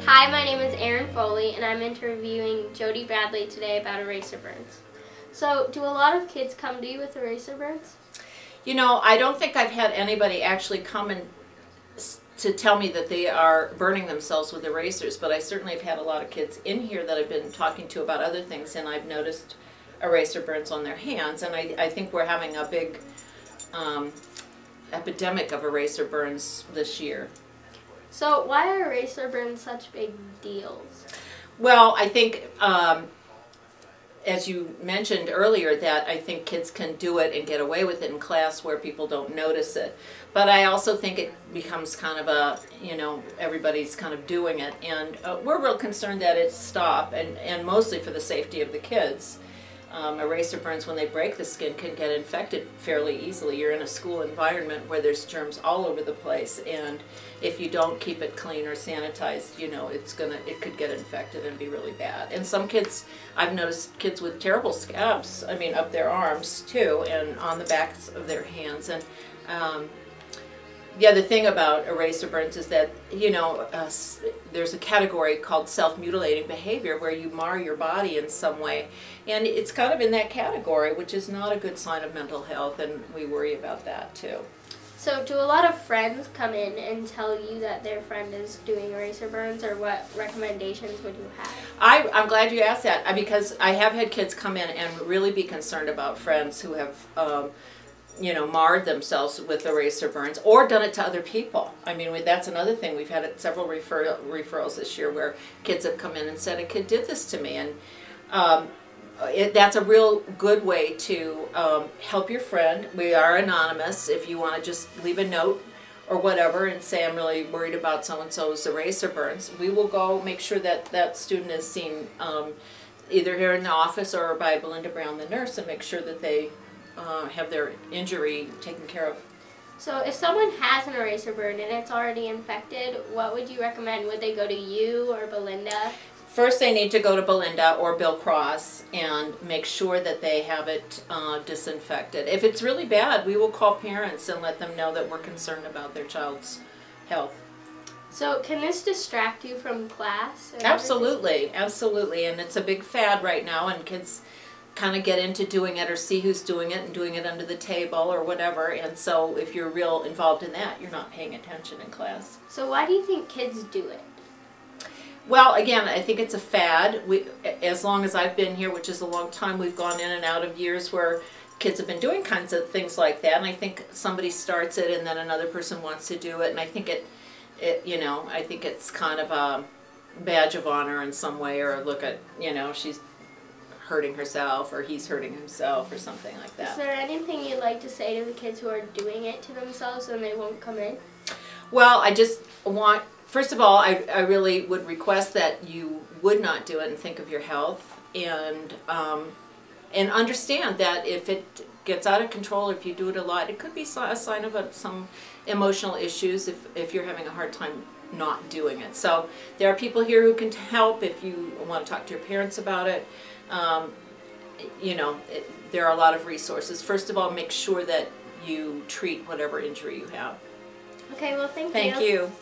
Hi, my name is Erin Foley, and I'm interviewing Jody Bradley today about eraser burns. So, do a lot of kids come to you with eraser burns? You know, I don't think I've had anybody actually come and to tell me that they are burning themselves with erasers, but I certainly have had a lot of kids in here that I've been talking to about other things, and I've noticed eraser burns on their hands, and I think we're having a big epidemic of eraser burns this year. So, why are eraser burns such big deals? Well, I think, as you mentioned earlier, that I think kids can do it and get away with it in class where people don't notice it. But I also think it becomes kind of a, you know, everybody's kind of doing it. And we're real concerned that it stop, and mostly for the safety of the kids. Eraser burns, when they break the skin, can get infected fairly easily. You're in a school environment where there's germs all over the place, and if you don't keep it clean or sanitized, you know, it could get infected and be really bad. And some kids, I've noticed kids with terrible scabs, I mean, up their arms too, and on the backs of their hands. And the other thing about eraser burns is that, you know, there's a category called self-mutilating behavior where you mar your body in some way. And it's kind of in that category, which is not a good sign of mental health, and we worry about that too. So, do a lot of friends come in and tell you that their friend is doing eraser burns, or what recommendations would you have? I'm glad you asked that, because I have had kids come in and really be concerned about friends who have you know, marred themselves with eraser burns or done it to other people. I mean, that's another thing. We've had several referrals this year where kids have come in and said, a kid did this to me. And that's a real good way to help your friend. We are anonymous. If you want to just leave a note or whatever and say, I'm really worried about so-and-so's eraser burns, we will go make sure that that student is seen either here in the office or by Belinda Brown, the nurse, and make sure that they have their injury taken care of. So if someone has an eraser burn and it's already infected, what would you recommend? Would they go to you or Belinda? First, they need to go to Belinda or Bill Cross and make sure that they have it disinfected. If it's really bad, we will call parents and let them know that we're concerned about their child's health. So can this distract you from class? Absolutely, absolutely. And it's a big fad right now, and kids kind of get into doing it or see who's doing it and doing it under the table or whatever, and so if you're real involved in that, you're not paying attention in class. So why do you think kids do it? Well, again, I think it's a fad. As long as I've been here, which is a long time, we've gone in and out of years where kids have been doing kinds of things like that, and I think somebody starts it and then another person wants to do it, and I think you know, I think it's kind of a badge of honor in some way, or look at, you know, she's hurting herself or he's hurting himself or something like that. Is there anything you'd like to say to the kids who are doing it to themselves and they won't come in? Well, I just want, first of all, I really would request that you would not do it and think of your health, and understand that if it gets out of control, if you do it a lot, it could be a sign of some emotional issues if you're having a hard time not doing it. So there are people here who can help if you want to talk to your parents about it. You know, there are a lot of resources. First of all, make sure that you treat whatever injury you have. Okay, well, thank you. Thank you.